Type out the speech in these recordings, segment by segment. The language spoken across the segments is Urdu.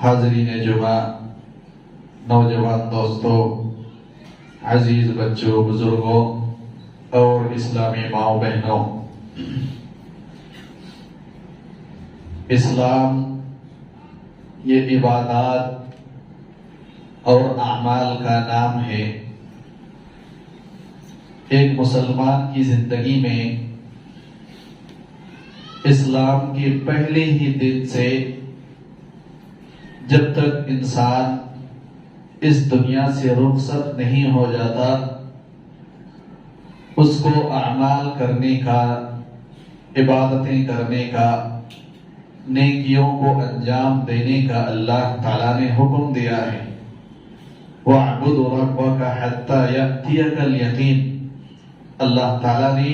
حاضرین جمعہ، نوجوان دوستوں، عزیز بچوں، بزرگوں اور اسلامی ماؤں بہنوں، اسلام یہ عبادات اور اعمال کا نام ہے۔ ایک مسلمان کی زندگی میں اسلام کے پہلے ہی دن سے جب تک انسان اس دنیا سے رخصت نہیں ہو جاتا، اس کو اعمال کرنے کا، عبادتیں کرنے کا، نیکیوں کو انجام دینے کا اللہ تعالیٰ نے حکم دیا ہے۔ وَاعْبُدْ رَبَّكَ حَتَّى يَأْتِيَكَ الْيَقِينُ۔ اللہ تعالیٰ نے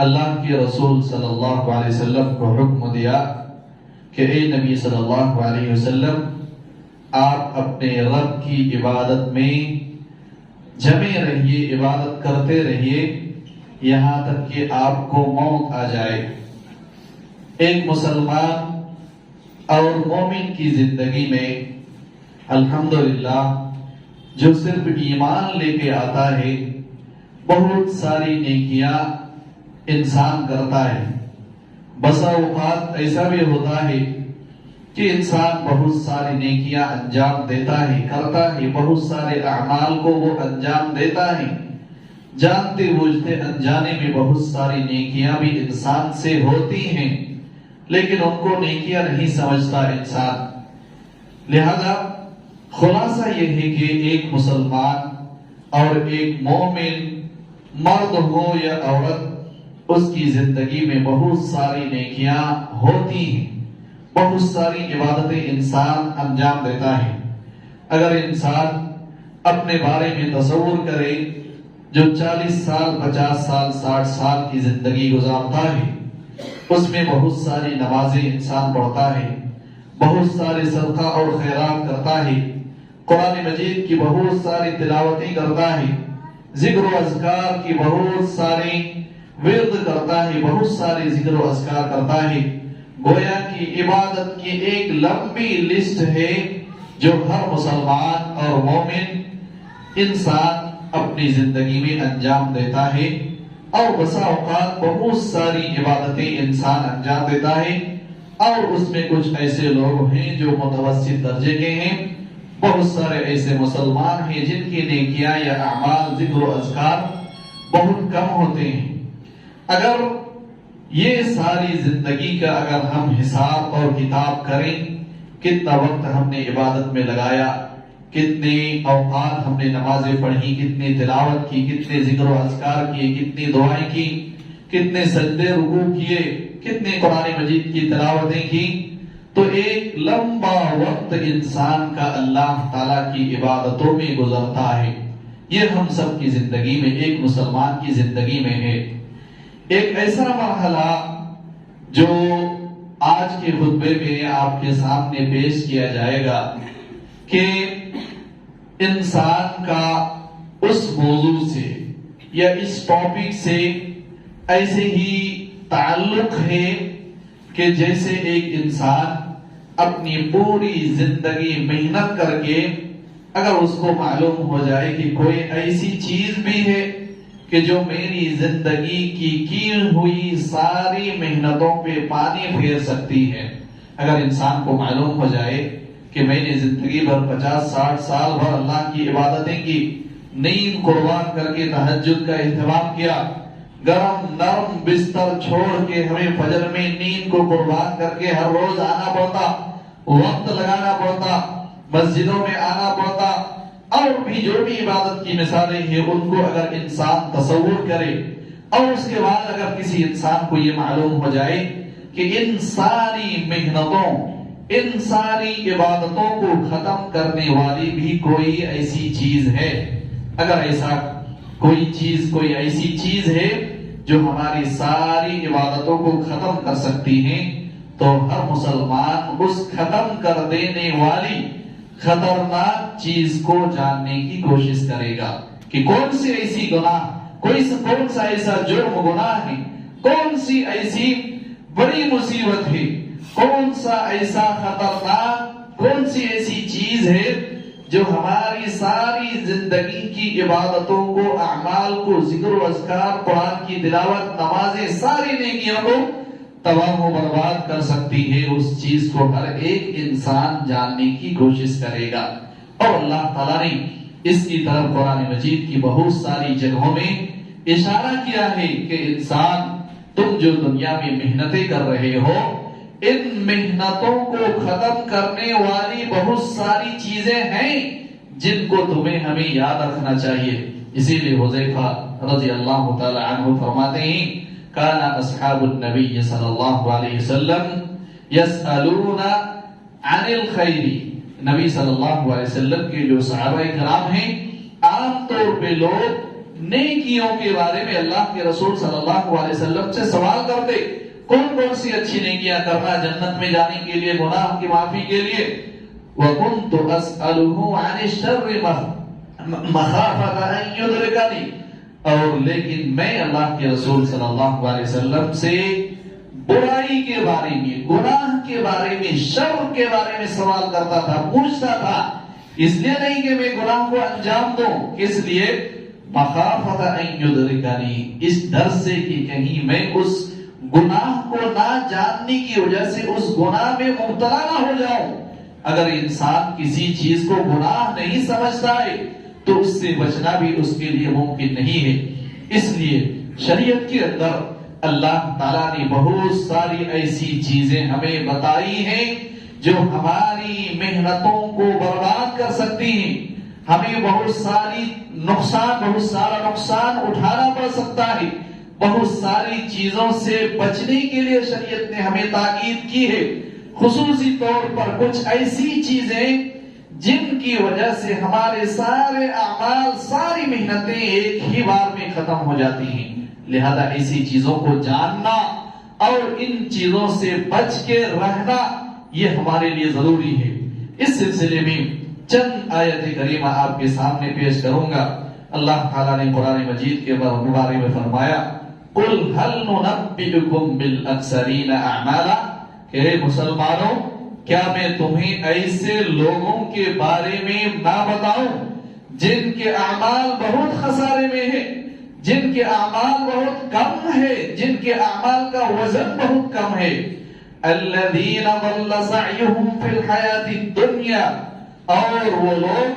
اللہ کے رسول صلی اللہ علیہ وسلم کو حکم دیا کہ اے نبی صلی اللہ علیہ وسلم، آپ اپنے رب کی عبادت میں جمے رہیے، عبادت کرتے رہیے یہاں تک کہ آپ کو موت آ جائے۔ ایک مسلمان اور مومن کی زندگی میں الحمدللہ جو صرف ایمان لے کے آتا ہے، بہت ساری نیکیاں انسان کرتا ہے۔ بسا اوقات ایسا بھی ہوتا ہے کہ انسان بہت ساری نیکیاں انجام دیتا ہے، کرتا ہے، بہت سارے اعمال کو وہ انجام دیتا ہے، جانتے بوجھتے انجانے میں بہت ساری نیکیاں بھی انسان سے ہوتی ہیں، لیکن ان کو نیکیاں نہیں سمجھتا انسان۔ لہذا خلاصہ یہ ہے کہ ایک مسلمان اور ایک مومن، مرد ہو یا عورت، اس کی زندگی میں بہت ساری نیکیاں ہوتی ہیں، بہت ساری عبادتیں انسان انجام دیتا ہے۔ اگر انسان اپنے بارے میں تصور کرے، جو 40 سال، 50 سال، 60 سال کی زندگی گزارتا ہے، اس میں بہت ساری نمازیں انسان پڑھتا ہے، بہت سارے صدقہ اور خیرات کرتا ہے، قرآن مجید کی بہت ساری تلاوتیں کرتا ہے، ذکر و اذکار کی بہت ساری ورد کرتا ہے، بہت سارے ذکر و اذکار کرتا ہے۔ گویا کی عبادت کی ایک لمبی لسٹ ہے جو ہر مسلمان اور مومن انسان اپنی زندگی میں انجام دیتا ہے، اور بسا اوقات بہت ساری عبادتیں انسان انجام دیتا ہے، اور اس میں کچھ ایسے لوگ ہیں جو متوسط درجے کے ہیں، بہت سارے ایسے مسلمان ہیں جن کی نیکیاں یا اعمال، ذکر و اذکار بہت کم ہوتے ہیں۔ اگر یہ ساری زندگی کا اگر ہم حساب اور کتاب کریں، کتنا وقت ہم نے عبادت میں لگایا، کتنے اوقات ہم نے نمازیں پڑھی، کتنی تلاوت کی، کتنے ذکر و اذکار کیے، کتنی دعائیں کی، کتنے سجدے رکوع کیے، کتنے قرآن مجید کی تلاوتیں کی، تو ایک لمبا وقت انسان کا اللہ تعالیٰ کی عبادتوں میں گزرتا ہے۔ یہ ہم سب کی زندگی میں، ایک مسلمان کی زندگی میں ہے۔ ایک ایسا مرحلہ جو آج کے خطبے میں آپ کے سامنے پیش کیا جائے گا کہ انسان کا اس موضوع سے یا اس ٹاپک سے ایسے ہی تعلق ہے کہ جیسے ایک انسان اپنی پوری زندگی محنت کر کے اگر اس کو معلوم ہو جائے کہ کوئی ایسی چیز بھی ہے کہ جو میری زندگی کی ہوئی ساری محنتوں پہ پانی پھیر سکتی ہے، اگر انسان کو معلوم ہو جائے کہ میں نے زندگی بھر 50 60 سال بھر اللہ کی عبادتیں کی، نیند قربان کر کے تہجد کا اہتمام کیا، گرم نرم بستر چھوڑ کے ہمیں فجر میں نیند کو قربان کر کے ہر روز آنا پڑتا، وقت لگانا پڑتا، مسجدوں میں آنا پڑتا، اور بھی جو بھی عبادت کی مثالیں ہیں ان کو اگر انسان تصور کرے، اور اس کے بعد اگر کسی انسان کو یہ معلوم ہو جائے کہ ان ساری محنتوں، ان ساری عبادتوں کو ختم کرنے والی بھی کوئی ایسی چیز ہے، اگر ایسا کوئی چیز، کوئی ایسی چیز ہے جو ہماری ساری عبادتوں کو ختم کر سکتی ہے، تو ہر مسلمان اس ختم کر دینے والی خطرناک چیز کو جاننے کی کوشش کرے گا کہ کون سی ایسی گناہ، کون سا ایسا جرم گناہ ہے، کون سی ایسی بڑی مصیبت ہے، کون سا ایسا خطرناک کون سی ایسی چیز ہے جو ہماری ساری زندگی کی عبادتوں کو، اعمال کو، ذکر و اذکار، قرآن کی تلاوت، نمازیں، ساری نیکیوں کو تباہ و برباد کر سکتی ہے؟ اس چیز کو ہر ایک انسان جاننے کی کوشش کرے گا۔ اور اللہ تعالیٰ نے اس کی طرف قرآن مجید کی بہت ساری جگہوں میں اشارہ کیا ہے کہ انسان، تم جو دنیا میں محنتیں کر رہے ہو، ان محنتوں کو ختم کرنے والی بہت ساری چیزیں ہیں جن کو تمہیں ہمیں یاد رکھنا چاہیے۔ اسی لیے حذیفہ رضی اللہ تعالی عنہ فرماتے ہیں کان اصحاب النبی صلی اللہ علیہ وسلم یسألون عن الخیر، نبی صلی اللہ علیہ وسلم کے جو صحابہ کرام ہیں، عام طور پہ لوگ نیکیوں کے بارے میں اللہ کے رسول صلی اللہ علیہ وسلم سے سوال کرتے، کون کون سی اچھی نیکیاں کرنا جنت میں جانے کے لیے، گناہ کی معافی کے لیے۔ وَكُنْتُ أَسْأَلُهُ عَنِ الشَّرِّ مَخَافَةَ أَن يُدْرِكَنِي، اور لیکن میں اللہ کے رسول صلی اللہ علیہ وسلم سے برائی کے بارے میں، گناہ کے بارے میں، شر کے بارے میں سوال کرتا تھا، پوچھتا تھا، اس لیے نہیں کہ میں گناہ کو انجام دوں، اس لیے مخافۃ ان یدرکنی، اس ڈر سے کہ کہیں میں اس گناہ کو نہ جاننے کی وجہ سے اس گناہ میں مبتلا نہ ہو جاؤں۔ اگر انسان کسی چیز کو گناہ نہیں سمجھتا ہے تو اس سے بچنا بھی اس کے لیے ممکن نہیں ہے۔ اس لیے شریعت کے اندر اللہ تعالیٰ نے بہت ساری ایسی چیزیں ہمیں بتائی ہیں جو ہماری محنتوں کو برباد کر سکتی ہیں، ہمیں بہت سارا نقصان اٹھانا پڑ سکتا ہے۔ بہت ساری چیزوں سے بچنے کے لیے شریعت نے ہمیں تاکید کی ہے، خصوصی طور پر کچھ ایسی چیزیں جن کی وجہ سے ہمارے سارے اعمال، ساری محنتیں ایک ہی بار میں ختم ہو جاتی ہیں۔ لہذا ایسی چیزوں کو جاننا اور ان چیزوں سے بچ کے رہنا یہ ہمارے لیے ضروری ہے۔ اس سلسلے میں چند آیت کریمہ آپ کے سامنے پیش کروں گا۔ اللہ تعالیٰ نے قرآن مجید کے بارے میں فرمایا قُلْ هَلْ نُنَبِّئُكُمْ بِالْأَخْسَرِينَ أَعْمَالًا، کہ مسلمانوں کیا میں تمہیں ایسے لوگوں کے بارے میں نہ بتاؤں جن کے اعمال بہت خسارے میں ہیں، جن کے اعمال بہت کم ہے، جن کے اعمال کا وزن بہت کم ہے۔ الَّذِينَ ضَلَّ سَعْيُهُمْ فِي الْحَيَاةِ الدُّنْيَا، اور وہ لوگ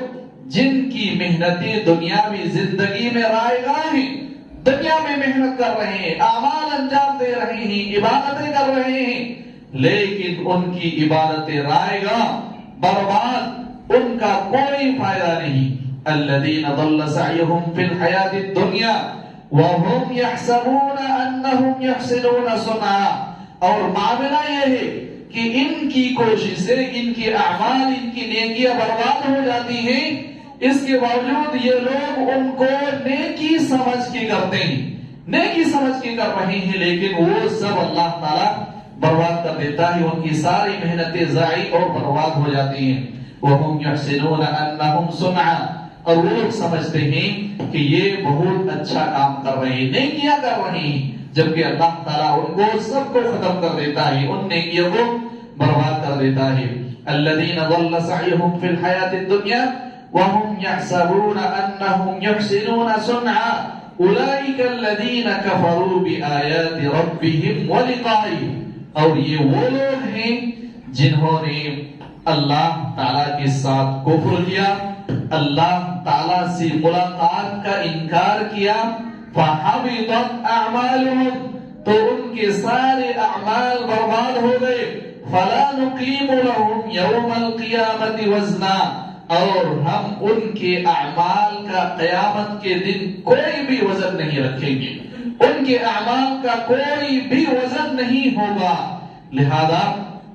جن کی محنتیں دنیاوی زندگی میں رائے گاہ ہیں، دنیا میں محنت کر رہے ہیں، اعمال انجام دے رہے ہیں، عبادتیں کر رہے ہیں، لیکن ان کی عبادتیں رائے گاہ، برباد، ان کا کوئی فائدہ نہیں۔ الذین ضل سعیہم فی الحیاۃ الدنیا وہم یحسبون انہم یحسنون صنعا، اور معاملہ یہ ہے کہ ان کی کوششیں، ان کے اعمال، ان کی نیکیاں برباد ہو جاتی ہیں، اس کے باوجود یہ لوگ ان کو نیکی سمجھ کے کرتے ہیں، نیکی سمجھ کے کر رہے ہیں، لیکن وہ سب اللہ تعالیٰ برباد کر دیتا ہے، ان کی ساری محنتیں ضائع اور برباد ہو جاتی ہیں۔ وَهُمْ يَحْسِنُونَ أَنَّهُمْ صُنْعًا، اور وہ لوگ سمجھتے ہیں کہ یہ بہت اچھا کام کر رہے ہیں، نیکیاں کر رہے ہیں، جبکہ اللہ تعالیٰ ان کو سب کو ختم کر دیتا ہے، ان نیکیوں کو برباد کر دیتا ہے۔ الَّذِينَ ضَلَّ سَعْيُهُمْ فِي الْحَيَاةِ الدُّنْيَا وَهُمْ يَحْسَبُونَ أَنَّهُمْ يُحْسِنُونَ صُنْعًا أُولَئِكَ الَّذِينَ كَفَرُوا بِآيَاتِ رَبِّهِمْ وَلِقَائِهِ، اور یہ وہ لوگ ہیں جنہوں نے اللہ تعالیٰ کے ساتھ کفر کیا، اللہ تعالیٰ سے ملاقات کا انکار کیا، فَحَبِطَتْ أَعْمَالُهُمْ، تو ان کے سارے اعمال برباد ہو گئے۔ فَلَا نُقِيمُ لَهُمْ يَوْمَ الْقِيَامَةِ وَزْنًا، اور ہم ان کے اعمال کا قیامت کے دن کوئی بھی وزن نہیں رکھیں گے، ان کے اعمال کا کوئی بھی وزن نہیں ہوگا۔ لہذا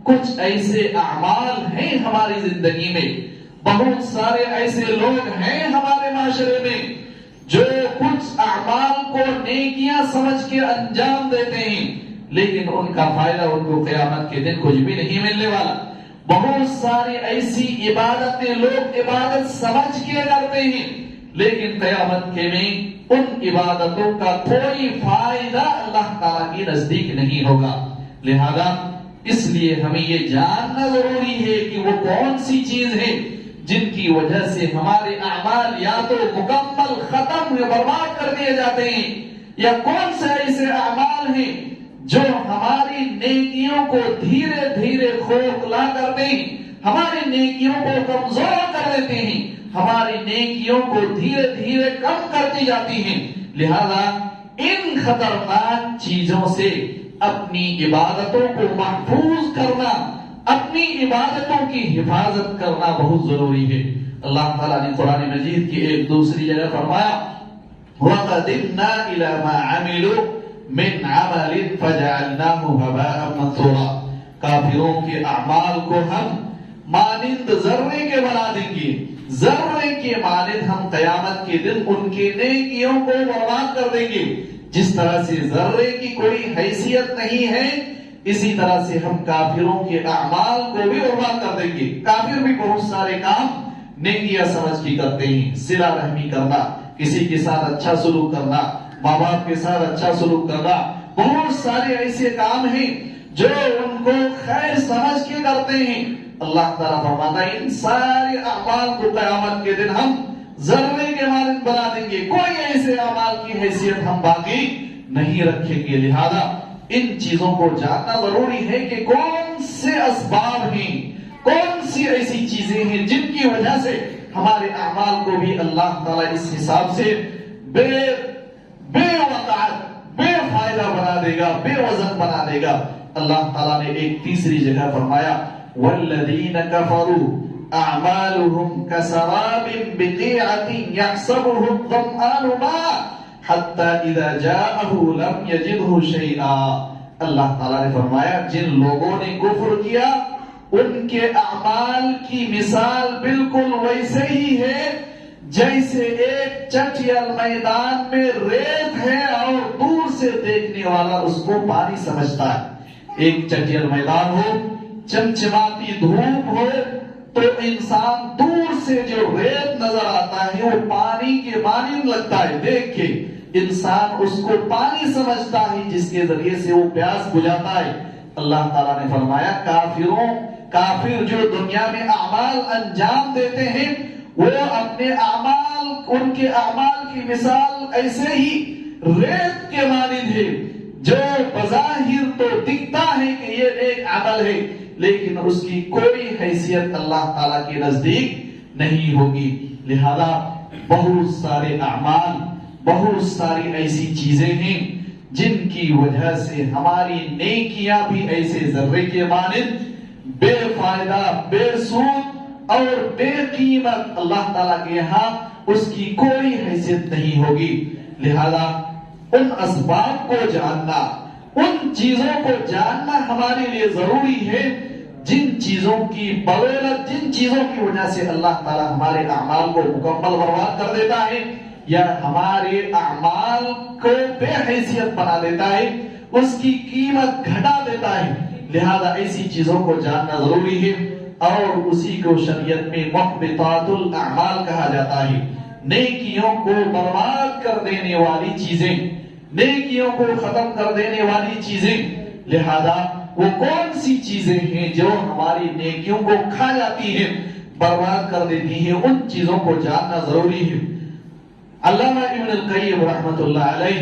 کچھ ایسے اعمال ہیں ہماری زندگی میں، بہت سارے ایسے لوگ ہیں ہمارے معاشرے میں جو کچھ اعمال کو نیکیاں سمجھ کے انجام دیتے ہیں، لیکن ان کا فائدہ ان کو قیامت کے دن کچھ بھی نہیں ملنے والا۔ بہت ساری ایسی عبادتیں لوگ عبادت سمجھ کے کرتے ہیں، لیکن قیامت کے میں ان عبادتوں کا کوئی فائدہ اللہ تعالیٰ کے نزدیک نہیں ہوگا۔ لہذا اس لیے ہمیں یہ جاننا ضروری ہے کہ وہ کون سی چیز ہے جن کی وجہ سے ہمارے اعمال یا تو مکمل ختم یا برباد کر دیے جاتے ہیں، یا کون سے ایسے اعمال ہیں جو ہماری نیکیوں کو دھیرے دھیرے کھوکھلا کر دیں، ہماری نیکیوں کو کمزور کر دیتے ہیں، ہماری نیکیوں کو دھیرے دھیرے کم کرتی جاتی ہیں۔ لہذا ان خطرناک چیزوں سے اپنی عبادتوں کو محفوظ کرنا، اپنی عبادتوں کی حفاظت کرنا بہت ضروری ہے۔ اللہ تعالیٰ نے قرآن مجید کی ایک دوسری جگہ فرمایا وَقَدِمْنَا إِلَى مَا عَمِلُوا مِنْ عَمَلٍ فَجَعَلْنَاهُ هَبَاءً مَنثُورًا، کافروں کے اعمال کو ہم مانند ذرے کے بنا دیں گے، ذرے کے مانند ہم قیامت کے دن ان کے نیکیوں کو برباد کر دیں گے۔ جس طرح سے ذرے کی کوئی حیثیت نہیں ہے، اسی طرح سے ہم کافروں کے اعمال کو بھی برباد کر دیں گے۔ کافر بھی بہت سارے کام نیکیاں سمجھ کے کرتے ہیں، صلہ رحمی کرنا، کسی کے ساتھ اچھا سلوک کرنا، ماں باپ کے ساتھ اچھا سلوک کرنا، بہت سارے ایسے کام ہیں جو ان کو خیر سمجھ کے کرتے ہیں۔ اللہ تعالیٰ فرماتا ہے ان سارے اعمال کو قیامت کے دن ہم ذرے کے مانند بنا دیں گے، کوئی ایسے اعمال کی حیثیت ہم باقی نہیں رکھیں گے۔ لہذا ان چیزوں کو جاننا ضروری ہے کہ کون سے اسباب ہیں، کون سی ایسی چیزیں ہیں جن کی وجہ سے ہمارے اعمال کو بھی اللہ تعالیٰ اس حساب سے بے وقعت، بے فائدہ بنا دے گا، بے وزن بنا دے گا۔ اللہ تعالیٰ نے ایک تیسری جگہ فرمایا وَالَّذِينَ كَفَرُوا أَعْمَالُهُمْ كَسَرَابٍ بِقِيعَةٍ يَحْسَبُهُ الظَّمْآنُ مَاءً حَتَّى إِذَا جَاءَهُ لَمْ يَجِدْهُ شَيْئًا۔ اللہ تعالیٰ نے فرمایا جن لوگوں نے کفر کیا ان کے اعمال کی مثال بالکل ویسے ہی ہے جیسے ایک چٹیل میدان میں ریت ہے اور دور سے دیکھنے والا اس کو پانی سمجھتا ہے۔ ایک چٹیل میدان ہو، چمچماتی دھوپ ہو تو انسان دور سے جو ریت نظر آتا ہے وہ پانی کے مانند لگتا ہے، دیکھ کے انسان اس کو پانی سمجھتا ہے جس کے ذریعے سے وہ پیاس بجھاتا ہے۔ اللہ تعالیٰ نے فرمایا کافر جو دنیا میں اعمال انجام دیتے ہیں وہ اپنے اعمال، ان کے اعمال کی مثال ایسے ہی ریت کے مانند ہے جو بظاہر تو دکھتا ہے کہ یہ ایک عمل ہے لیکن اس کی کوئی حیثیت اللہ تعالیٰ کے نزدیک نہیں ہوگی۔ لہذا بہت سارے اعمال، بہت ساری ایسی چیزیں ہیں جن کی وجہ سے ہماری نیکیاں بھی ایسے ذرے کے مانند بے فائدہ، بے سود اور بے قیمت اللہ تعالیٰ کے یہاں اس کی کوئی حیثیت نہیں ہوگی۔ لہذا ان اسباب کو جاننا، ان چیزوں کو جاننا ہمارے لیے ضروری ہے جن چیزوں کی بدولت، جن چیزوں کی وجہ سے اللہ تعالیٰ ہمارے اعمال کو مکمل برباد کر دیتا ہے یا ہمارے اعمال کو بے حیثیت بنا دیتا ہے، اس کی قیمت گھٹا دیتا ہے۔ لہذا ایسی چیزوں کو جاننا ضروری ہے اور اسی کو شریعت میں محبطات الاعمال کہا جاتا ہے۔ نیکیوں کو برباد کر دینے والی چیزیں، نیکیوں کو ختم کر دینے والی چیزیں۔ لہذا وہ کون سی چیزیں ہیں جو ہماری نیکیوں کو کھا جاتی ہیں، برباد کر دیتی ہیں، ان چیزوں کو جاننا ضروری ہے۔ علامہ ابن القیم رحمۃ اللہ علیہ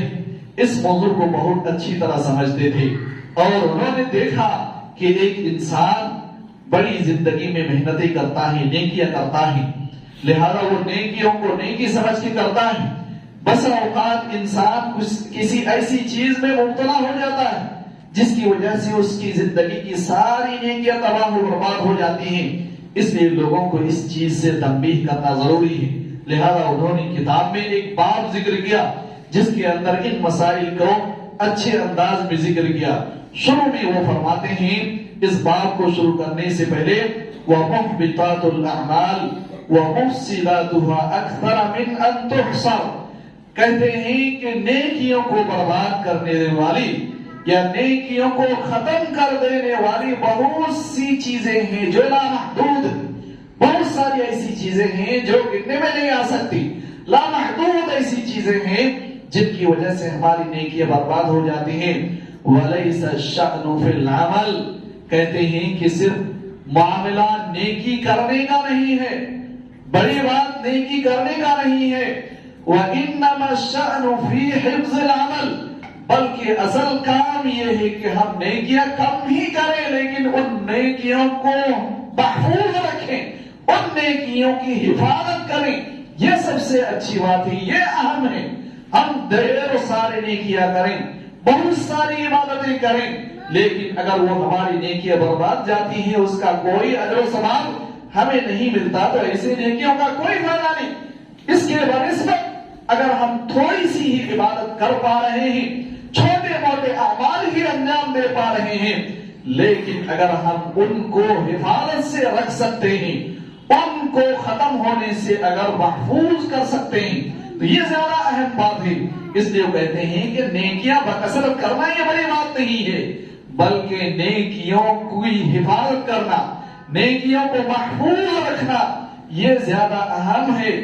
اس موضوع کو بہت اچھی طرح سمجھتے تھے اور انہوں نے دیکھا کہ ایک انسان بڑی زندگی میں محنتیں کرتا ہے، نیکیاں کرتا ہے، لہذا وہ نیکیوں کو نیکی سمجھ کے کرتا ہے۔ بس اوقات انسان کسی ایسی چیز میں مبتلا ہو جاتا ہے جس کی وجہ سے اس کی زندگی کی ساری نیکیاں تباہ و برباد ہو جاتی ہیں۔ اس لیے لوگوں کو اس چیز سے تنبیہ کرنا ضروری ہے۔ لہذا انہوں نے کتاب میں ایک باب ذکر کیا جس کے اندر ان مسائل کو اچھے انداز میں ذکر کیا۔ شروع میں وہ فرماتے ہیں اس باب کو شروع کرنے سے پہلے وَمُحْبِطَاتُ الْأَعْمَالِ وَمُفْسِدَاتُهَا أَكْثَرَ مِنْ أَن تُحْصَرَ، کہتے ہیں کہ نیکیوں کو برباد کرنے والی یا نیکیوں کو ختم کر دینے والی بہت سی چیزیں ہیں جو لامحدود، بہت ساری ایسی چیزیں ہیں جو گننے میں نہیں آ سکتی، لامحدود ایسی چیزیں ہیں جن کی وجہ سے ہماری نیکیاں برباد ہو جاتی ہیں۔ وَلَيْسَ الشَّأْنُ فِي الْعَمَلِ کہتے ہیں کہ صرف معاملہ نیکی کرنے کا نہیں ہے، بڑی بات نیکی کرنے کا نہیں ہے، وَإِنَّمَا الشَّأْنُ فِي حِفْظِ الْعَمَلِ، بلکہ اصل کام یہ ہے کہ ہم نیکیاں کم ہی کریں لیکن ان نیکیوں کو محفوظ رکھیں، ان نیکیوں کی حفاظت کریں۔ یہ سب سے اچھی بات ہے، یہ اہم ہے۔ ہم ڈھیر سارے نیکیاں کریں، بہت ساری عبادتیں کریں، لیکن اگر وہ ہماری نیکیاں برباد جاتی ہیں، اس کا کوئی اجر و ثواب ہمیں نہیں ملتا، تو ایسے نیکیوں کا کوئی فائدہ نہیں۔ اس کے بنسبت اگر ہم تھوڑی سی ہی عبادت کر پا رہے ہیں، چھوٹے موٹے اعمال ہی انجام دے پا رہے ہیں، لیکن اگر ہم ان کو حفاظت سے رکھ سکتے ہیں، ان کو ختم ہونے سے اگر محفوظ کر سکتے ہیں، تو یہ زیادہ اہم بات ہے۔ اس لیے وہ کہتے ہیں کہ نیکیاں بکثرت کرنا یہ بڑی بات نہیں ہے، بلکہ نیکیوں کی حفاظت کرنا، نیکیوں کو محفوظ رکھنا یہ زیادہ اہم ہے۔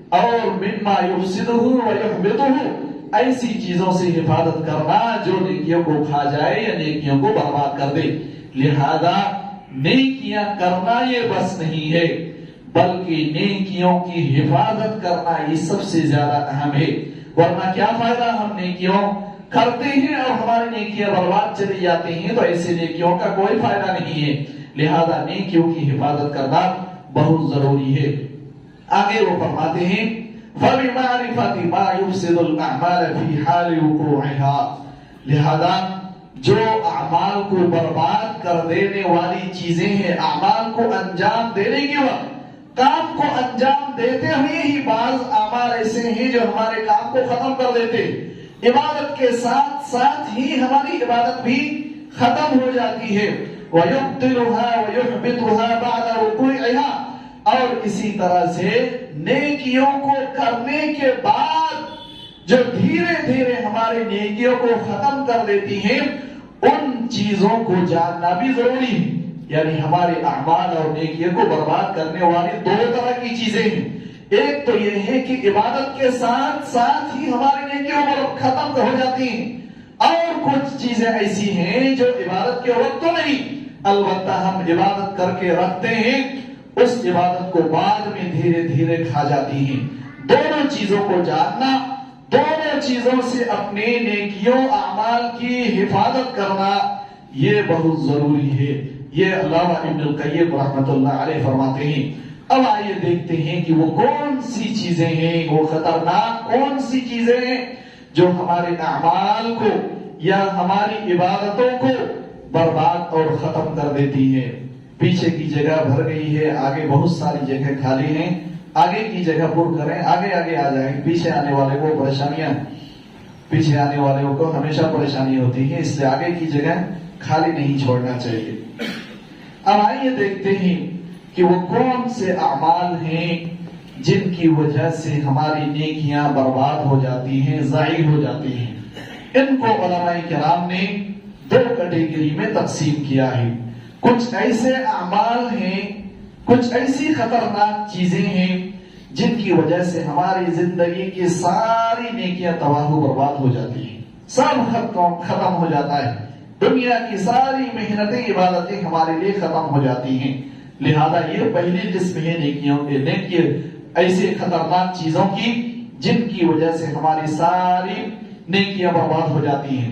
اور مما یفسدہ ویحبطہ، ایسی چیزوں سے حفاظت کرنا جو نیکیوں کو کھا جائے یا نیکیوں کو برباد کر دے۔ لہذا نیکیاں کرنا یہ بس نہیں ہے، بلکہ نیکیوں کی حفاظت کرنا یہ سب سے زیادہ اہم ہے۔ ورنہ کیا فائدہ ہم نیکیوں کرتے ہیں اور ہماری نیکیاں برباد چلی جاتی ہیں، تو ایسے نیکیوں کا کوئی فائدہ نہیں ہے۔ لہذا نیکیوں کی حفاظت کرنا بہت ضروری ہے۔ آگے وہ فرماتے ہیں فَبِمَعْرِفَةِ مَا يُفْسِدُ الْأَعْمَالَ فِي حَالِ وُقُوعِهَا، لہذا جو اعمال کو برباد کر دینے والی چیزیں ہیں، اعمال کو انجام دینے کے وقت، کام کو انجام دیتے ہوئے ہی بعض اعمال ایسے ہیں جو ہمارے کام کو ختم کر دیتے، عبادت کے ساتھ ساتھ ہی ہماری عبادت بھی ختم ہو جاتی ہے۔ وَيُبْطِلُهَا وَيُحْبِطُهَا بَعْدَ وُقُوعِهَا، اور اسی طرح سے نیکیوں کو کرنے کے بعد جو دھیرے دھیرے ہمارے نیکیوں کو ختم کر دیتی ہیں، ان چیزوں کو جاننا بھی ضروری ہے۔ یعنی ہمارے اعمال اور نیکیوں کو برباد کرنے والی دو طرح کی چیزیں ہیں۔ ایک تو یہ ہے کہ عبادت کے ساتھ ساتھ ہی ہماری نیکیوں کو ختم ہو جاتی ہیں، اور کچھ چیزیں ایسی ہیں جو عبادت کے وقت تو نہیں، البتہ ہم عبادت کر کے رکھتے ہیں، اس عبادت کو بعد میں دھیرے دھیرے کھا جاتی ہیں۔ دونوں چیزوں کو جاننا، دونوں چیزوں سے اپنے نیکیوں اعمال کی حفاظت کرنا یہ بہت ضروری ہے۔ یہ علامہ ابن القیم رحمۃ اللہ علیہ فرماتے ہیں۔ اب آئیے دیکھتے ہیں کہ وہ کون سی چیزیں ہیں، وہ خطرناک کون سی چیزیں ہیں جو ہمارے اعمال کو یا ہماری عبادتوں کو برباد اور ختم کر دیتی ہے۔ پیچھے کی جگہ بھر گئی ہے، آگے بہت ساری جگہ خالی ہیں، آگے کی جگہ پر کریں، آگے آگے آ جائیں۔ پیچھے آنے والے کو پریشانیاں، پیچھے آنے والوں کو ہمیشہ پریشانی ہوتی ہے، اس لیے آگے کی جگہ خالی نہیں چھوڑنا چاہیے۔ اب آئیے دیکھتے ہیں کہ وہ کون سے اعمال ہیں جن کی وجہ سے ہماری نیکیاں برباد ہو جاتی ہیں، ضائع ہو جاتی ہیں۔ ان کو علماء کرام نے دو کیٹیگری میں تقسیم کیا ہے۔ کچھ ایسے اعمال ہیں، کچھ ایسی خطرناک چیزیں ہیں جن کی وجہ سے ہماری زندگی کی ساری نیکیاں تباہ و برباد ہو جاتی ہیں، سب ختم ہو جاتا ہے، دنیا کی ساری محنتیں عبادتیں ہمارے لیے ختم ہو جاتی ہیں۔ لہذا یہ پہلی قسم ہے نیکیوں کے، ایسے خطرناک چیزوں کی جن کی وجہ سے ہماری ساری نیکیاں برباد ہو جاتی ہیں۔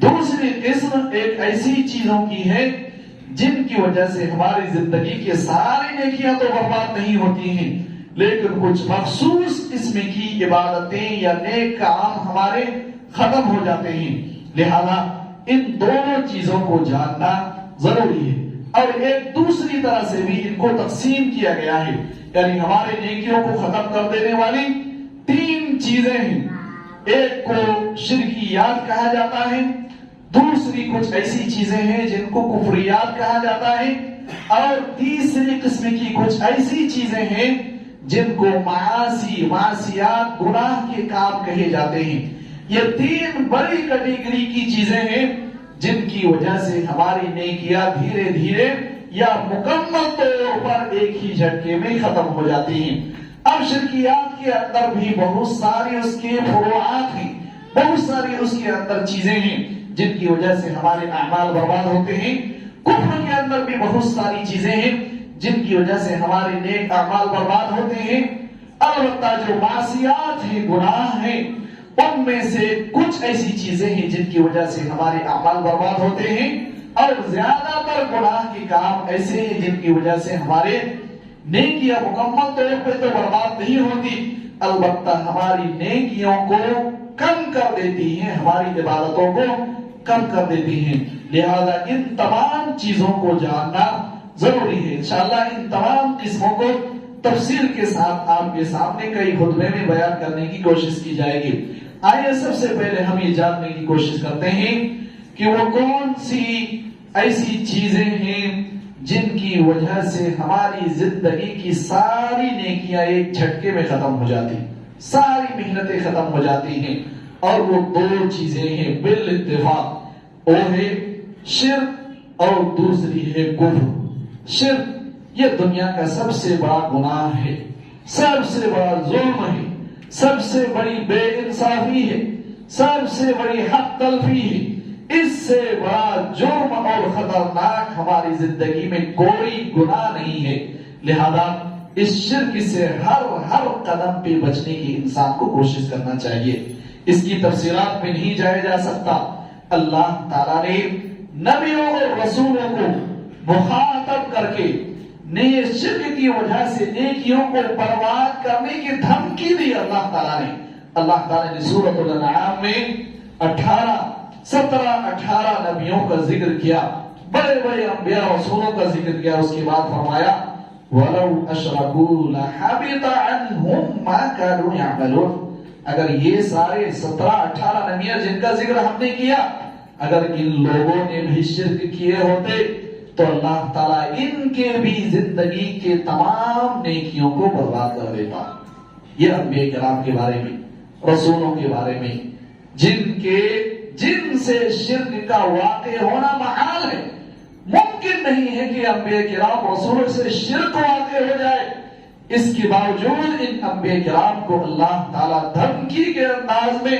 دوسری قسم ایک ایسی چیزوں کی ہے جن کی وجہ سے ہماری زندگی کی ساری نیکیاں تو برباد نہیں ہوتی ہیں، لیکن کچھ مخصوص قسم کی عبادتیں یا نیک کام ہمارے ختم ہو جاتے ہیں۔ لہذا ان دونوں چیزوں کو جاننا ضروری ہے۔ اور ایک دوسری طرح سے بھی ان کو تقسیم کیا گیا ہے، یعنی ہمارے نیکیوں کو ختم کر دینے والی تین چیزیں ہیں۔ ایک کو شرکیات کہا جاتا ہے، دوسری کچھ ایسی چیزیں ہیں جن کو کفریات کہا جاتا ہے، اور تیسری قسم کی کچھ ایسی چیزیں ہیں جن کو معاصیات، گناہ کے کام کہے جاتے ہیں۔ یہ تین بڑی کیٹیگری کی چیزیں ہیں جن کی وجہ سے ہماری نیکیاں دھیرے دھیرے یا مکمل طور پر ایک ہی جھٹکے میں ختم ہو جاتی ہیں۔ اب شرکیات کے اندر بھی بہت ساری اس کے فروعات ہیں، بہت ساری اس کے اندر چیزیں ہیں جن کی وجہ سے ہمارے اعمال برباد ہوتے ہیں۔ کفر کے اندر بھی بہت ساری چیزیں ہیں جن کی وجہ سے ہمارے نیک اعمال برباد ہوتے ہیں. البتہ جو معصیات ہیں، گناہ ہیں، ان میں سے کچھ ایسی چیزیں ہیں جن کی وجہ سے ہمارے اعمال برباد ہوتے ہیں، اور زیادہ تر گناہ کے کام ایسے ہیں جن کی وجہ سے ہمارے نیکیاں مکمل طور پہ تو برباد نہیں ہوتی، البتہ ہماری نیکیوں کو کم کر دیتی ہیں، ہماری عبادتوں کو کم کر دیتی ہیں. لہذا ان تمام چیزوں کو جاننا ضروری ہے. انشاءاللہ ان تمام قسموں کو تفصیل کے ساتھ آپ کے سامنے کئی خطبے میں بیان کرنے کی کوشش کی جائے گی. آئیے سب سے پہلے ہم یہ جاننے کی کوشش کرتے ہیں کہ وہ کون سی ایسی چیزیں ہیں جن کی وجہ سے ہماری زندگی کی ساری نیکیاں ایک جھٹکے میں ختم ہو جاتی، ساری محنتیں ختم ہو جاتی ہیں. اور وہ دو چیزیں ہیں بالاتفاق، وہ ہے شرک اور دوسری ہے کفر. شرک یہ دنیا کا سب سے بڑا گناہ ہے، سب سے بڑا ظلم ہے، سب سے بڑی بے انصافی ہے، سب سے بڑی حق تلفی ہے. اس سے بڑا جرم اور خطرناک ہماری زندگی میں کوئی گناہ نہیں ہے. لہذا اس شرک سے ہر قدم پہ بچنے کی انسان کو کوشش کرنا چاہیے. اس کی تفصیلات میں نہیں جایا جا سکتا. اللہ تعالیٰ نے نبیوں اور رسولوں کو مخاطب کر کے شرک کی وجہ سے نیکیوں کو برباد کرنے کی دھمکی دی. اللہ تعالیٰ نے سورۃ الانعام میں 17-18 نبیوں کا ذکر کیا، بڑے بڑے انبیاء رسولوں کا ذکر کیا. اس کے بعد فرمایا وَلَوْ أَشْرَكُوا لَحَبِطَ عَنْهُمْ مَا كَانُوا يَعْمَلُونَ. اگر یہ سارے 17-18 نبیوں جن کا ذکر ہم نے کیا، اگر ان لوگوں نے بھی شرک کیے ہوتے تو اللہ تعالیٰ ان کے بھی زندگی کے تمام نیکیوں کو برباد کر دیتا. یہ انبیاء کرام کے بارے میں، رسولوں کے بارے میں جن سے شرک کا واقع ہونا محال ہے. ممکن نہیں ہے کہ انبیاء کرام رسولوں سے شرک واقع ہو جائے. اس کے باوجود ان انبیاء کرام کو اللہ تعالیٰ دھمکی کے انداز میں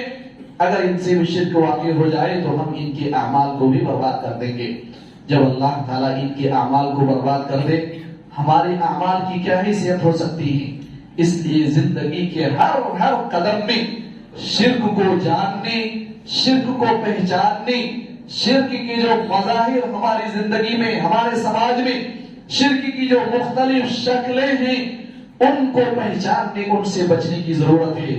اگر ان سے بھی شرک واقع ہو جائے تو ہم ان کے اعمال کو بھی برباد کر دیں گے. جب اللہ تعالیٰ ان کے اعمال کو برباد کر دے، ہمارے اعمال کی کیا حیثیت ہو سکتی ہے؟ اس لیے زندگی کے ہر قدم میں شرک کو جاننے، شرک کو پہچاننے، شرک کی جو مظاہر ہماری زندگی میں، ہمارے سماج میں شرک کی جو مختلف شکلیں ہیں ان کو پہچاننے، ان سے بچنے کی ضرورت ہے.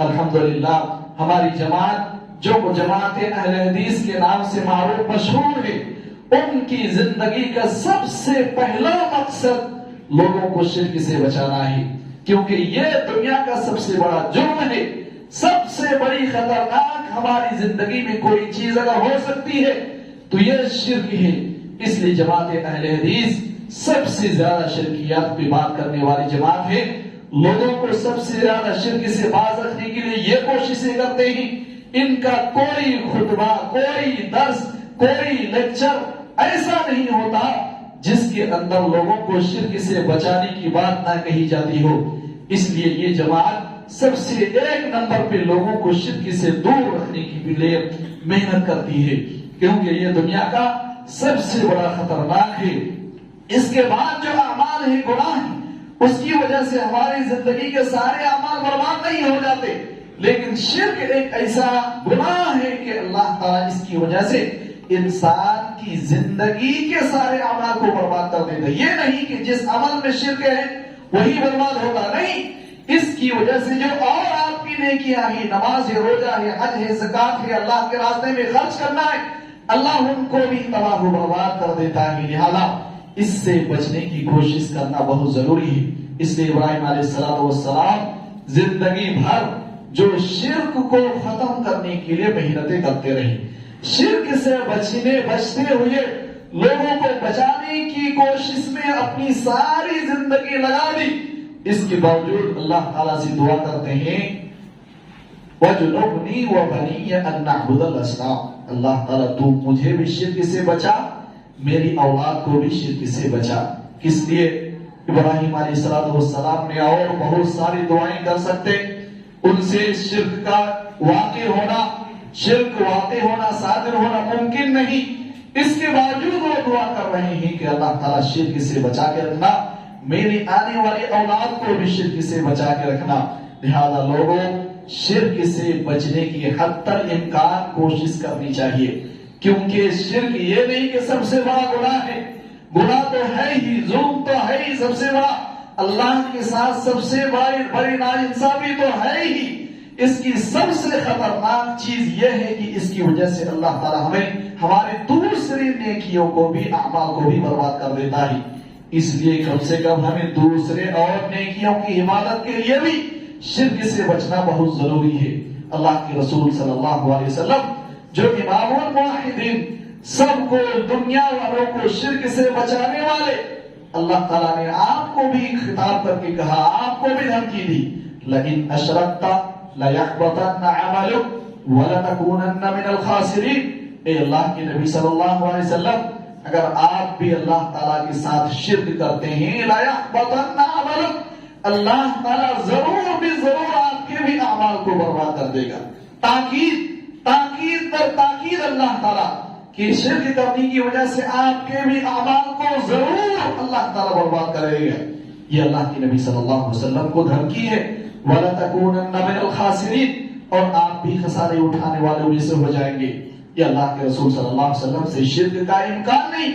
الحمدللہ ہماری جماعت جو جماعت اہل حدیث کے نام سے معروف مشہور ہے، ان کی زندگی کا سب سے پہلا مقصد لوگوں کو شرک سے بچانا ہے. کیونکہ یہ دنیا کا سب سے بڑا جرم ہے، سب سے بڑی خطرناک ہماری زندگی میں کوئی چیز اگر ہو سکتی ہے تو یہ شرک ہے. اس لیے جماعت اہل حدیث سب سے زیادہ شرکیات پہ بات کرنے والی جماعت ہے. لوگوں کو سب سے زیادہ شرک سے باز رکھنے کے لیے یہ کوششیں کرتے ہیں. ان کا کوئی خطبہ، کوئی درس، کوئی لیکچر ایسا نہیں ہوتا جس کے اندر لوگوں کو شرک سے بچانے کی بات نہ کہی جاتی ہو. اس لیے یہ جماعت سب سے ایک نمبر پہ لوگوں کو شرک سے دور رکھنے کی لیے محنت کرتی ہے، کیونکہ یہ دنیا کا سب سے بڑا خطرناک ہے. اس کے بعد جو اعمال ہیں گناہ ہیں، اس کی وجہ سے ہماری زندگی کے سارے اعمال برباد نہیں ہو جاتے، لیکن شرک ایک ایسا گناہ ہے کہ اللہ تعالیٰ اس کی وجہ سے انسان کی زندگی کے سارے اعمال کو برباد کر دیتا. یہ نہیں کہ جس عمل میں شرک ہے وہی برباد ہوتا، نہیں، اس کی وجہ سے جو اور آپ کی نیکیاں ہیں، نماز ہے، روزہ ہے، حج ہے، زکات ہے، اللہ کے راستے میں خرچ کرنا ہے، اللہ ان کو بھی تباہ و برباد کر دیتا ہے. لہذا اس سے بچنے کی کوشش کرنا بہت ضروری ہے. اس لیے ابراہیم علیہ السلام زندگی بھر جو شرک کو ختم کرنے کے لیے محنتیں کرتے رہے، شرک سے بچتے ہوئے لوگوں کو بچانے کی کوشش میں اپنی ساری زندگی لگا دی. اس کے باوجود اللہ تعالیٰ سے دعا کرتے ہیں وَجْنُبْنِي وَبَنِيَّ أَن نَعْبُدَ الْأَصْنَامَ. اللہ تعالیٰ تو مجھے بھی شرک سے بچا، میری اولاد کو بھی شرک سے بچا. کس لیے؟ ابراہیم علیہ السلام نے اور بہت ساری دعائیں کر سکتے، ان سے شرک کا واقع ہونا، شرک واقع ہونا، صادر ہونا ممکن نہیں. اس کے باوجود وہ دعا کر رہے ہیں کہ اللہ تعالیٰ شرک سے بچا کے رکھنا، میری آنے والی اولاد کو بھی شرک سے بچا کے رکھنا۔ لہذا لوگوں شرک سے بچنے کی حد تک امکان کوشش کرنی چاہیے، کیونکہ شرک یہ نہیں کہ سب سے بڑا گناہ ہے، گناہ تو ہے ہی، ظلم تو ہے ہی سب سے بڑا، اللہ کے ساتھ سب سے بڑی ناانصافی تو ہے ہی۔ اس کی سب سے خطرناک چیز یہ ہے کہ اس کی وجہ سے اللہ تعالیٰ ہمیں ہمارے دوسری نیکیوں کو بھی، اعمال کو بھی برباد کر دیتا ہے۔ اس لیے کم سے کم ہمیں دوسرے اور نیکیوں کی حفاظت کے لیے بھی شرک سے بچنا بہت ضروری ہے۔ اللہ کے رسول صلی اللہ علیہ وسلم جو امام الموحدین، سب کو، دنیا والوں کو شرک سے بچانے والے، اللہ تعالیٰ نے آپ کو بھی خطاب کر کے کہا، آپ کو بھی دھمکی دی، لئن اشرکت لَيَحْبَطَنَّ عَمَلُكَ وَلَتَكُونَنَّ مِنَ الْخَاسِرِينَ۔ اے اللہ کے نبی صلی اللہ علیہ وسلم، اگر آپ بھی اللہ تعالیٰ کے ساتھ شرک کرتے ہیں، لَيَحْبَطَنَّ عَمَلُكَ، اللہ تعالیٰ ضرور بھی ضرور آپ کے بھی اعمال کو برباد کر دے گا۔ تاکید در تاکید اللہ تعالیٰ کہ شرک کرنے کی وجہ سے آپ کے بھی اعمال کو ضرور اللہ تعالیٰ برباد کرے گا۔ یہ اللہ کے نبی صلی اللہ علیہ وسلم کو دھمکی ہے، وَلَتَكُونَنَّ مِنَ الْخَاسِرِينَ، اور آپ بھی خسارے اٹھانے والوں میں سے ہو جائیں گے۔ یہ اللہ کے رسول صلی اللہ علیہ وسلم سے شرک کا امکان نہیں،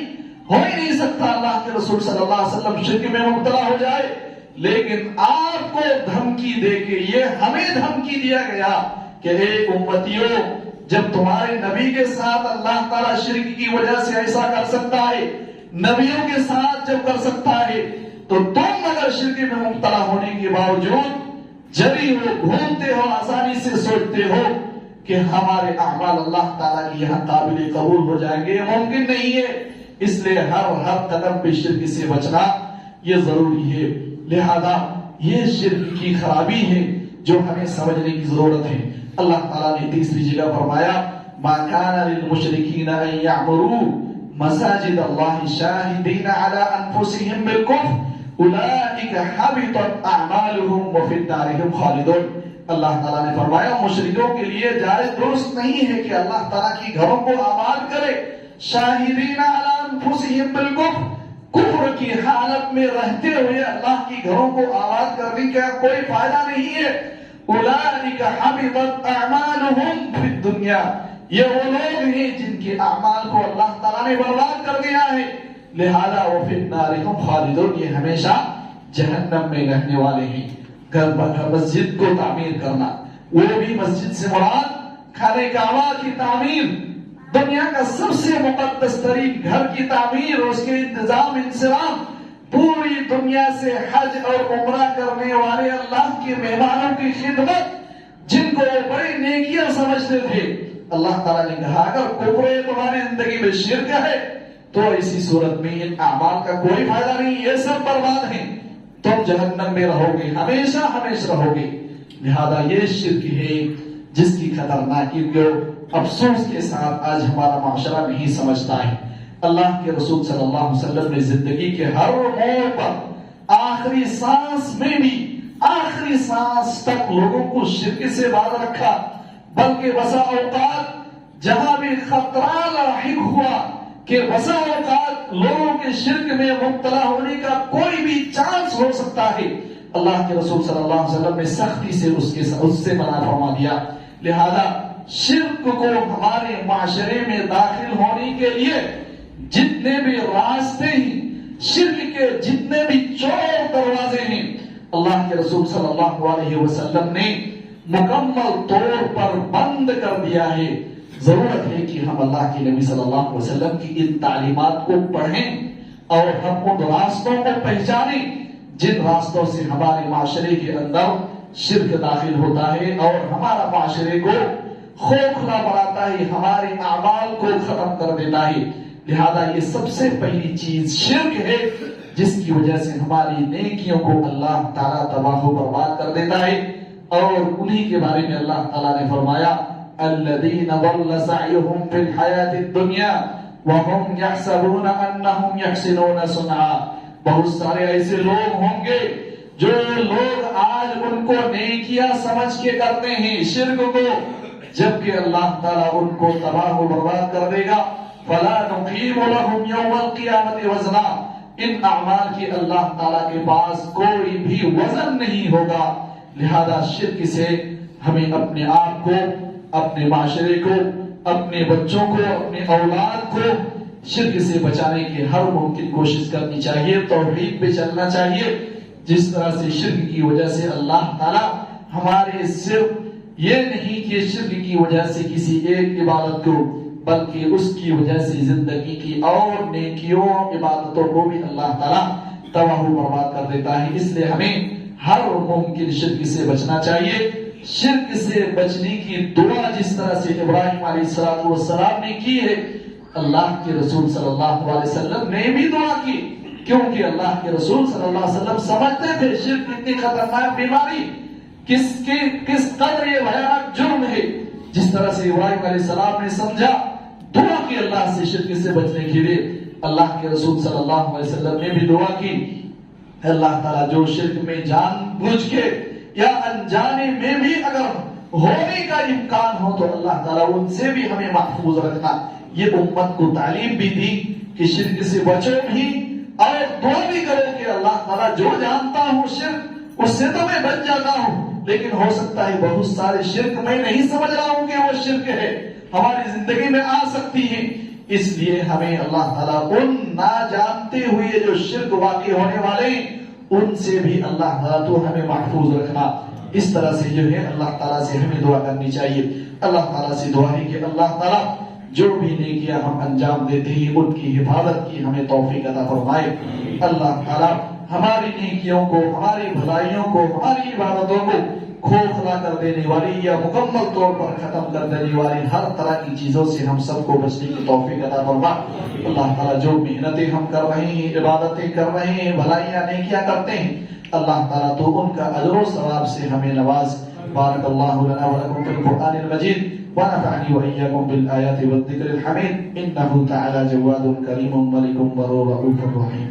ہو ہی نہیں سکتا اللہ کے رسول صلی اللہ علیہ وسلم شرک میں مبتلا ہو جائے، لیکن آپ کو دھمکی دے کے یہ ہمیں دھمکی دیا گیا کہ اے امتیوں، جب تمہارے نبی کے ساتھ اللہ تعالیٰ شرک کی وجہ سے ایسا کر سکتا ہے، نبیوں کے ساتھ جب کر سکتا ہے، تو تم اگر شرک میں مبتلا ہونے کے باوجود جری ہو، گھومتے ہو، آسانی سے سوچتے ہو کہ ہمارے اعمال اللہ تعالیٰ کی یہاں قابل قبول ہو جائیں گے، ممکن نہیں ہے۔ اس لیے ہر قدم پہ شرک سے بچنا یہ ضروری ہے۔ لہذا یہ شرک کی خرابی ہے جو ہمیں سمجھنے کی ضرورت ہے۔ اللہ تعالیٰ نے تیسری جگہ فرمایا، مَا كَانَ لِلْمُشْرِكِينَ أَن يَعْمُرُوا مَسَاجِدَ اللَّهِ شَاهِدِينَ عَلَىٰ أَنفُسِهِم بِالْكُفْرِ أُولَٰئِكَ حَبِطَتْ أَعْمَالُهُمْ وَفِي النَّارِ هُمْ خَالِدُونَ۔ اللہ تعالیٰ نے فرمایا مشرکوں کے لیے جائز درست نہیں ہے کہ اللہ تعالیٰ کی گھروں کو آباد کرے، شاہدین علی انفسہم بالکفر، کفر کی حالت میں رہتے ہوئے اللہ کی گھروں کو آباد کرنے کا کوئی فائدہ نہیں ہے۔ اولئک حبطت اعمالہم فی الدنیا، یہ وہ لوگ ہیں جن کے اعمال کو اللہ تعالیٰ نے برباد کر دیا ہے، لہذا وفی النار ہم خالدون، یہ ہمیشہ جہنم میں رہنے والے ہیں۔ گھر مسجد کو تعمیر کرنا، وہ بھی مسجد سے مراد خانہ کعبہ کی تعمیر، دنیا کا سب سے مقدس ترین گھر کی تعمیر، اس کے انتظام انصرام، پوری دنیا سے حج اور عمرہ کرنے والے اللہ کے مہمانوں کی خدمت، جن کو وہ بڑی نیکیاں سمجھتے تھے، اللہ تعالیٰ نے کہا اگر کفر تمہاری زندگی میں شرک ہے تو ایسی صورت میں ان اعمال کا کوئی فائدہ نہیں، یہ سب برباد ہیں، تم جہنم میں رہو گے، ہمیشہ ہمیشہ رہو گے۔ لہذا یہ شرک ہے جس کی خطرناکی کو افسوس کے ساتھ آج ہمارا معاشرہ نہیں سمجھتا ہے۔ اللہ کے رسول صلی اللہ علیہ وسلم نے زندگی کے ہر موڑ پر، آخری سانس میں بھی، آخری سانس تک لوگوں کو شرک سے باز رکھا، بلکہ بسا اوقات جہاں بھی خطرہ لاحق ہوا کہ بسا اوقات لوگوں کے شرک میں مبتلا ہونے کا کوئی بھی چانس ہو سکتا ہے، اللہ کے رسول صلی اللہ علیہ وسلم نے سختی سے اس سے منع فرما دیا۔ لہذا شرک کو ہمارے معاشرے میں داخل ہونے کے لیے جتنے بھی راستے ہیں، شرک کے جتنے بھی چور دروازے ہیں، اللہ کے رسول صلی اللہ علیہ وسلم نے مکمل طور پر بند کر دیا ہے۔ ضرورت ہے کہ ہم اللہ کے نبی صلی اللہ علیہ وسلم کی ان تعلیمات کو پڑھیں اور ہم ان راستوں کو پہچانیں جن راستوں سے ہمارے معاشرے کے اندر شرک داخل ہوتا ہے اور ہمارا معاشرے کو خوکھلا بناتا ہے، ہمارے اعمال کو ختم کر دیتا ہے۔ لہذا یہ سب سے پہلی چیز شرک ہے جس کی وجہ سے ہماری نیکیوں کو اللہ تعالیٰ تباہ و برباد کر دیتا ہے، اور انہی کے بارے میں اللہ تعالیٰ نے فرمایا الذین ضل سعیہم فی الحیاۃ الدنیا وہم یحسبون انہم یحسنون صنعا۔ بہت سارے ایسے لوگ ہوں گے جو لوگ آج ان کو نیکیاں سمجھ کے کرتے ہیں شرک کو، جبکہ اللہ تعالیٰ ان کو تباہ و برباد کر دے گا۔ فلا نقیم لهم یوم القیامت وزنا، ان اعمال کی اللہ تعالیٰ کے پاس کوئی بھی وزن نہیں ہوگا۔ لہذا شرک سے ہمیں اپنے آپ کو، اپنے معاشرے کو، اپنے بچوں کو، اپنے اولاد کو شرک سے بچانے کی ہر ممکن کوشش کرنی چاہیے، توحید پہ چلنا چاہیے۔ جس طرح سے شرک کی وجہ سے اللہ تعالیٰ ہمارے صرف یہ نہیں کہ شرک کی وجہ سے کسی ایک عبادت کو، بلکہ اس کی وجہ سے زندگی کی اور نیکیوں عبادتوں کو بھی اللہ تعالیٰ تباہ و برباد کر دیتا ہے۔ اس لیے ہمیں ہر ممکن شرک سے بچنا چاہیے۔ شرک سے بچنے کی دعا جس طرح سے ابراہیم علیہ السلام نے کی ہے، اللہ کے رسول صلی اللہ علیہ وسلم نے بھی دعا کی، کیونکہ اللہ کے رسول صلی اللہ علیہ وسلم سمجھتے تھے شرک اتنی خطرناک بیماری، کس قدر یہ بھیانک جرم ہے۔ جس طرح سے ابراہیم علیہ السلام نے سمجھا، دعا کی اللہ سے شرک سے بچنے کے لیے، اللہ کے رسول صلی اللہ علیہ وسلم نے بھی دعا کی۔ اللہ تعالیٰ جو شرک میں جان بوجھ کے یا انجانے میں بھی اگر ہونے کا امکان ہو تو اللہ تعالیٰ ان سے بھی ہمیں محفوظ رکھنا۔ یہ امت کو تعلیم بھی دی کہ شرک سے بچو بھی، اور دعا بھی کرو کہ اللہ تعالیٰ جو جانتا ہوں شرک اس سے تو میں بچ جاتا ہوں، لیکن ہو سکتا ہے بہت سارے شرک میں نہیں سمجھ رہا ہوں کہ وہ شرک ہے، ہماری زندگی میں آ سکتی ہے۔ اس لیے ہمیں اللہ تعالیٰ ان نہ جانتے ہوئے جو شرک واقع ہونے والے ان سے بھی اللہ تعالیٰ تو ہمیں محفوظ رکھنا۔ اس طرح سے جو ہے اللہ تعالیٰ سے ہمیں دعا کرنی چاہیے۔ اللہ تعالیٰ سے دعا ہے کہ اللہ تعالیٰ جو بھی نیکیاں ہم انجام دیتے ہیں ان کی حفاظت کی ہمیں توفیق عطا فرمائے۔ اللہ تعالیٰ ہماری نیکیوں کو، ہماری بھلائیوں کو، ہماری عبادتوں کو کھوکھلا کر دینے والی یا مکمل طور پر ختم کر دینے والی ہر طرح کی چیزوں سے ہم سب کو بچنے کی توفیق عطا فرما۔ اللہ تعالیٰ جو محنتیں ہم کر رہے ہیں، عبادتیں کر رہے ہیں، بھلائیاں نیکیاں کرتے ہیں، اللہ تعالیٰ تو ان کا اجر و ثواب سے ہمیں نواز۔ بارک اللہ لنا ولکم فی القرآن المجید ونفعني وإياكم بالآيات والذكر الحميد إنه تعالى جواد كريم ملك برور رؤوف رحيم۔